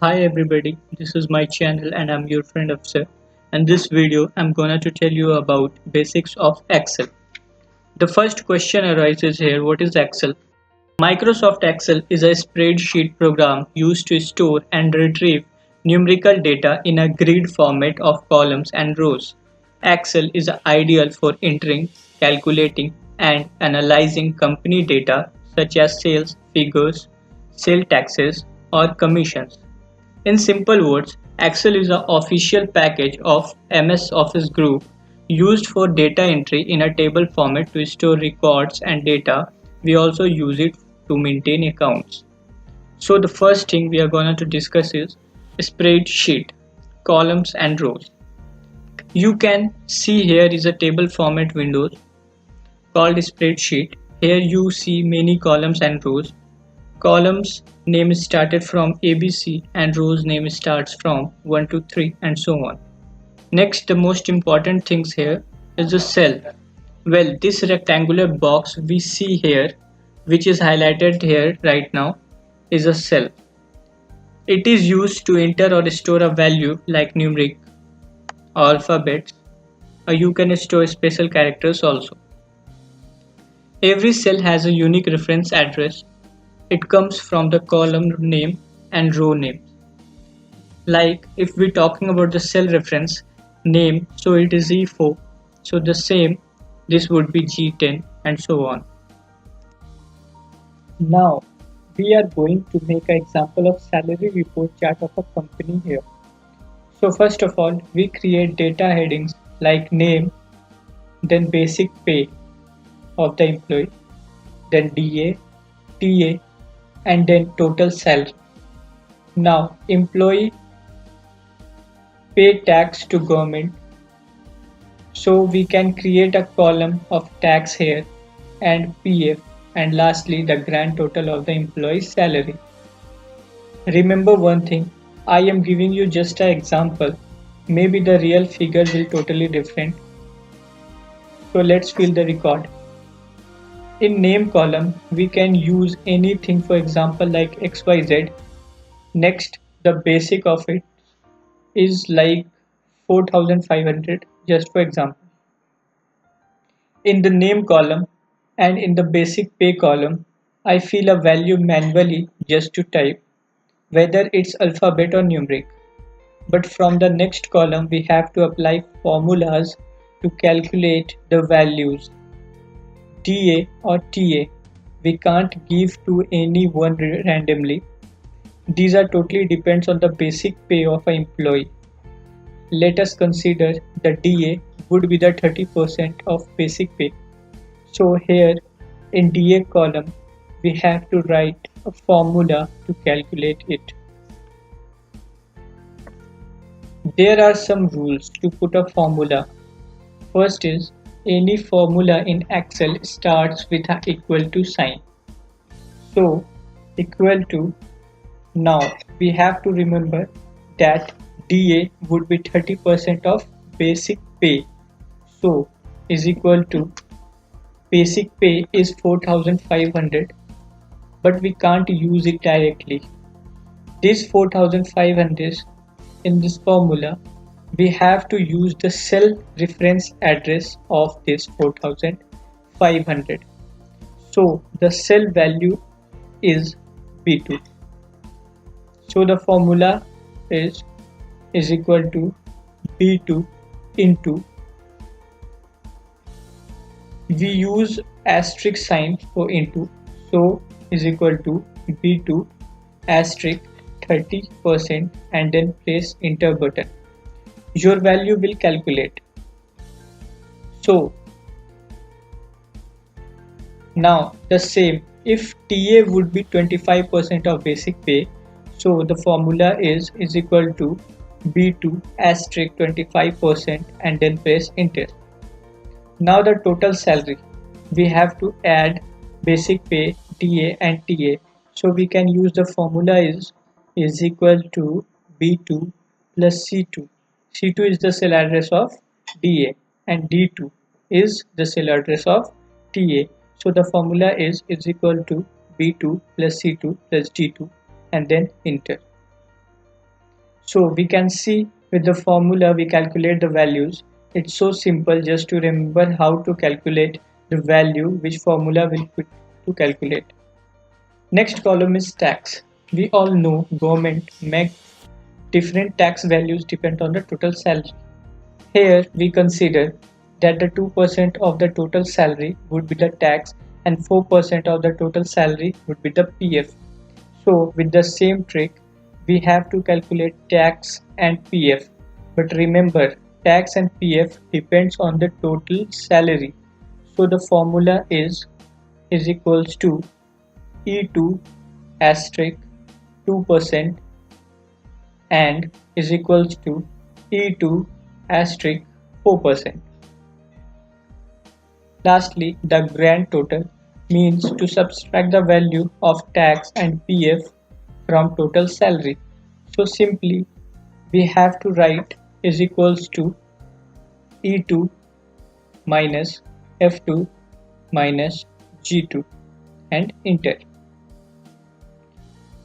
Hi everybody, this is my channel and I'm your friend AFSAR. And this video I'm gonna to tell you about basics of Excel. The first question arises here, what is Excel? Microsoft Excel is a spreadsheet program used to store and retrieve numerical data in a grid format of columns and rows. Excel is ideal for entering, calculating and analyzing company data such as sales figures, sale taxes or commissions. In simple words, Excel is an official package of MS Office Group used for data entry in a table format to store records and data. We also use it to maintain accounts. So the first thing we are going to discuss is spreadsheet, columns and rows. You can see here is a table format window called spreadsheet. Here you see many columns and rows. Columns name is started from ABC and rows name starts from 1 to 3 and so on. Next, the most important things here is the cell. Well, this rectangular box we see here, which is highlighted here right now, is a cell. It is used to enter or store a value like numeric or alphabets, or you can store special characters also. Every cell has a unique reference address. It comes from the column name and row name. Like if we're talking about the cell reference name, so it is E4, so the same, this would be G10 and so on. Now we are going to make an example of salary report chart of a company here. So first of all, we create data headings like name, then basic pay of the employee, then DA, TA, and then total salary. Now employee pay tax to government, so we can create a column of tax here and PF, and lastly the grand total of the employee's salary. Remember one thing, I am giving you just an example, maybe the real figure will totally different. So let's fill the record. In name column we can use anything, for example like XYZ. Next, the basic of it is like 4500, just for example. In the name column and in the basic pay column, I fill a value manually just to type, whether it's alphabet or numeric. But from the next column we have to apply formulas to calculate the values. DA or TA we can't give to anyone randomly. These are totally depends on the basic pay of an employee. Let us consider the DA would be the 30% of basic pay. So here in DA column we have to write a formula to calculate it. There are some rules to put a formula. First is, any formula in Excel starts with an equal to sign. So equal to, now we have to remember that DA would be 30% of basic pay. So is equal to, basic pay is 4500, but we can't use it directly. This 4500 in this formula, we have to use the cell reference address of this 4500. So the cell value is B2. So the formula is equal to B2 into, we use asterisk sign for into, so is equal to B2 asterisk 30% and then press enter button. Your value will calculate. So now the same, if TA would be 25% of basic pay, so the formula is equal to B2 asterisk 25% and then press enter. Now the total salary, we have to add basic pay, TA and TA, so we can use the formula is equal to B2 plus C2. C2 is the cell address of DA and D2 is the cell address of TA. So the formula is equal to B2 plus C2 plus D2 and then enter. So we can see with the formula we calculate the values. It's so simple just to remember how to calculate the value which formula will put to calculate. Next column is tax. We all know government make different tax values depend on the total salary. Here we consider that the 2% of the total salary would be the tax and 4% of the total salary would be the PF. So with the same trick, we have to calculate tax and PF. But remember, tax and PF depends on the total salary. So the formula is equals to E2 asterisk 2% and is equals to E2 asterisk 4%. Lastly, the grand total means to subtract the value of tax and PF from total salary. So simply we have to write is equals to E2 minus F2 minus G2 and enter.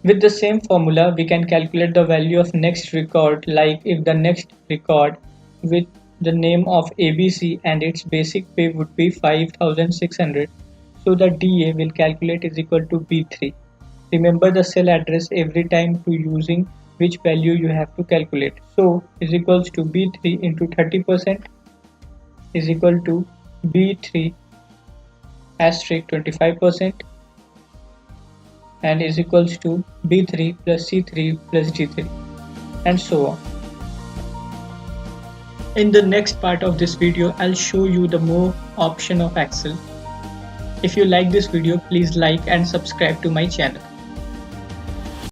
With the same formula, we can calculate the value of next record, like if the next record with the name of ABC and its basic pay would be 5,600. So the DA will calculate is equal to B3. Remember the cell address every time to using which value you have to calculate. So is equals to B3 into 30% is equal to B3 asterisk 25% and is equals to B3 plus C3 plus D3 and so on. In the next part of this video, I'll show you the more option of Excel. If you like this video, please like and subscribe to my channel.